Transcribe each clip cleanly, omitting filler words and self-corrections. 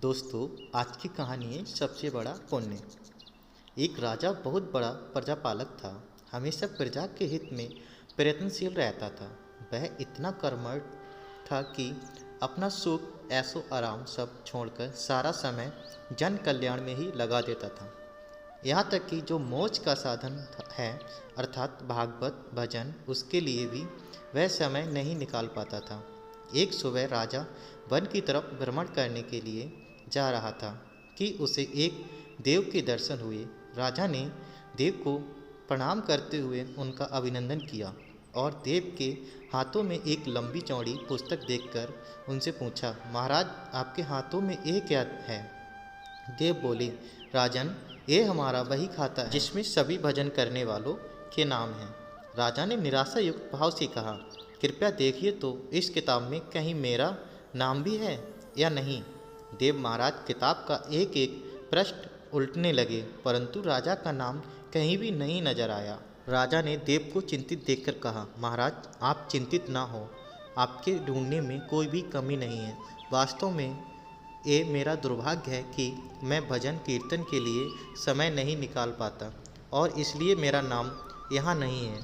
दोस्तों, आज की कहानी है सबसे बड़ा पुण्य। एक राजा बहुत बड़ा प्रजापालक था। हमेशा प्रजा के हित में प्रयत्नशील रहता था। वह इतना कर्मठ था कि अपना सुख ऐशो आराम सब छोड़कर सारा समय जन कल्याण में ही लगा देता था। यहाँ तक कि जो मोक्ष का साधन है अर्थात भागवत भजन, उसके लिए भी वह समय नहीं निकाल पाता था। एक सुबह राजा वन की तरफ भ्रमण करने के लिए जा रहा था कि उसे एक देव के दर्शन हुए। राजा ने देव को प्रणाम करते हुए उनका अभिनंदन किया और देव के हाथों में एक लंबी चौड़ी पुस्तक देखकर उनसे पूछा, महाराज, आपके हाथों में ये क्या है? देव बोले, राजन, ये हमारा वही खाता है जिसमें सभी भजन करने वालों के नाम हैं। राजा ने निराशा युक्त भाव से कहा, कृपया देखिए तो इस किताब में कहीं मेरा नाम भी है या नहीं। देव महाराज किताब का एक एक पृष्ठ उल्टने लगे, परंतु राजा का नाम कहीं भी नहीं नजर आया। राजा ने देव को चिंतित देखकर कहा, महाराज, आप चिंतित ना हो, आपके ढूंढने में कोई भी कमी नहीं है। वास्तव में ये मेरा दुर्भाग्य है कि मैं भजन कीर्तन के लिए समय नहीं निकाल पाता और इसलिए मेरा नाम यहाँ नहीं है।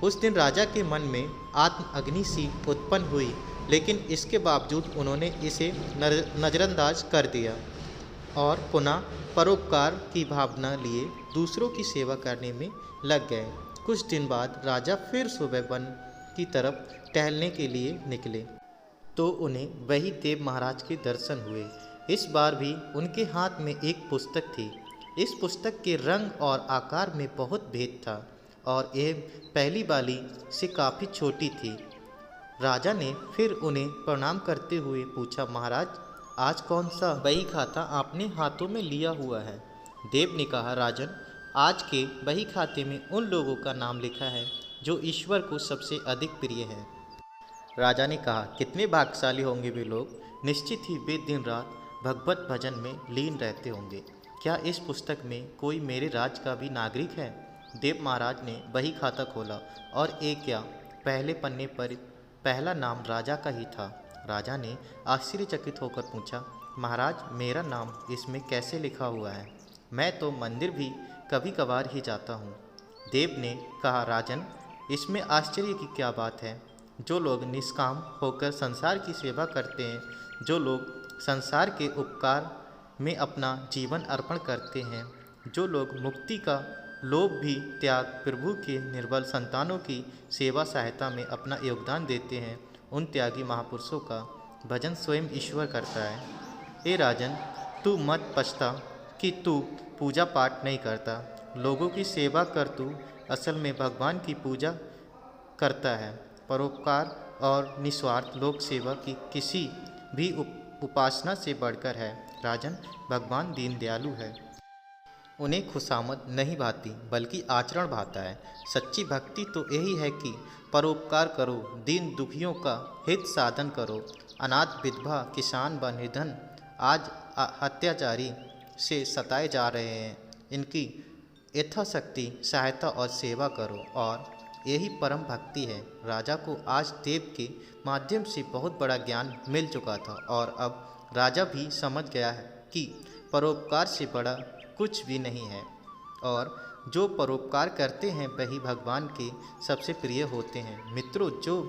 उस दिन राजा के मन में आत्म अग्नि सी उत्पन्न हुई, लेकिन इसके बावजूद उन्होंने इसे नज़रअंदाज कर दिया और पुनः परोपकार की भावना लिए दूसरों की सेवा करने में लग गए। कुछ दिन बाद राजा फिर सुबह वन की तरफ टहलने के लिए निकले तो उन्हें वही देव महाराज के दर्शन हुए। इस बार भी उनके हाथ में एक पुस्तक थी। इस पुस्तक के रंग और आकार में बहुत भेद था और यह पहली वाली से काफ़ी छोटी थी। राजा ने फिर उन्हें प्रणाम करते हुए पूछा, महाराज, आज कौन सा बही खाता आपने हाथों में लिया हुआ है? देव ने कहा, राजन, आज के बही खाते में उन लोगों का नाम लिखा है जो ईश्वर को सबसे अधिक प्रिय है। राजा ने कहा, कितने भाग्यशाली होंगे वे लोग, निश्चित ही वे दिन रात भगवत भजन में लीन रहते होंगे। क्या इस पुस्तक में कोई मेरे राज्य का भी नागरिक है? देव महाराज ने बही खाता खोला और एक क्या, पहले पन्ने पर पहला नाम राजा का ही था। राजा ने आश्चर्यचकित होकर पूछा, महाराज, मेरा नाम इसमें कैसे लिखा हुआ है? मैं तो मंदिर भी कभी कभार ही जाता हूँ। देव ने कहा, राजन, इसमें आश्चर्य की क्या बात है? जो लोग निष्काम होकर संसार की सेवा करते हैं, जो लोग संसार के उपकार में अपना जीवन अर्पण करते हैं, जो लोग मुक्ति का लोभ भी त्याग प्रभु के निर्बल संतानों की सेवा सहायता में अपना योगदान देते हैं, उन त्यागी महापुरुषों का भजन स्वयं ईश्वर करता है। हे राजन, तू मत पछता कि तू पूजा पाठ नहीं करता। लोगों की सेवा कर, तू असल में भगवान की पूजा करता है। परोपकार और निस्वार्थ लोक सेवा की किसी भी उपासना से बढ़कर है। राजन, भगवान दीन दयालु है। उन्हें खुशामद नहीं भाती बल्कि आचरण भाता है। सच्ची भक्ति तो यही है कि परोपकार करो, दीन दुखियों का हित साधन करो। अनाथ, विधवा, किसान व निर्धन आज अत्याचारी से सताए जा रहे हैं, इनकी यथाशक्ति सहायता और सेवा करो, और यही परम भक्ति है। राजा को आज देव के माध्यम से बहुत बड़ा ज्ञान मिल चुका था और अब राजा भी समझ गया है कि परोपकार से बड़ा कुछ भी नहीं है और जो परोपकार करते हैं वही भगवान के सबसे प्रिय होते हैं। मित्रों, जो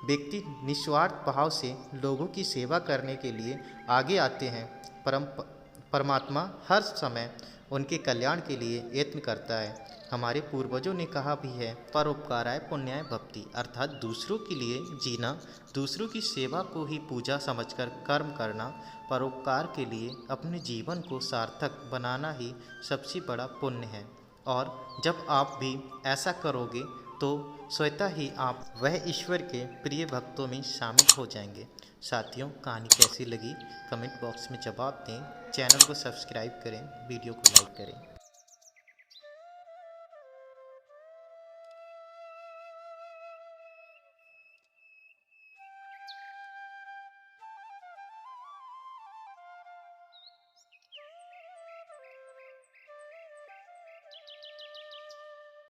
व्यक्ति निस्वार्थ भाव से लोगों की सेवा करने के लिए आगे आते हैं, परमात्मा हर समय उनके कल्याण के लिए यत्न करता है। हमारे पूर्वजों ने कहा भी है, परोपकाराय पुण्याय भक्ति, अर्थात दूसरों के लिए जीना, दूसरों की सेवा को ही पूजा समझकर कर्म करना, परोपकार के लिए अपने जीवन को सार्थक बनाना ही सबसे बड़ा पुण्य है। और जब आप भी ऐसा करोगे तो स्वतः ही आप वह ईश्वर के प्रिय भक्तों में शामिल हो जाएंगे। साथियों, कहानी कैसी लगी कमेंट बॉक्स में जवाब दें। चैनल को सब्सक्राइब करें, वीडियो को लाइक करें।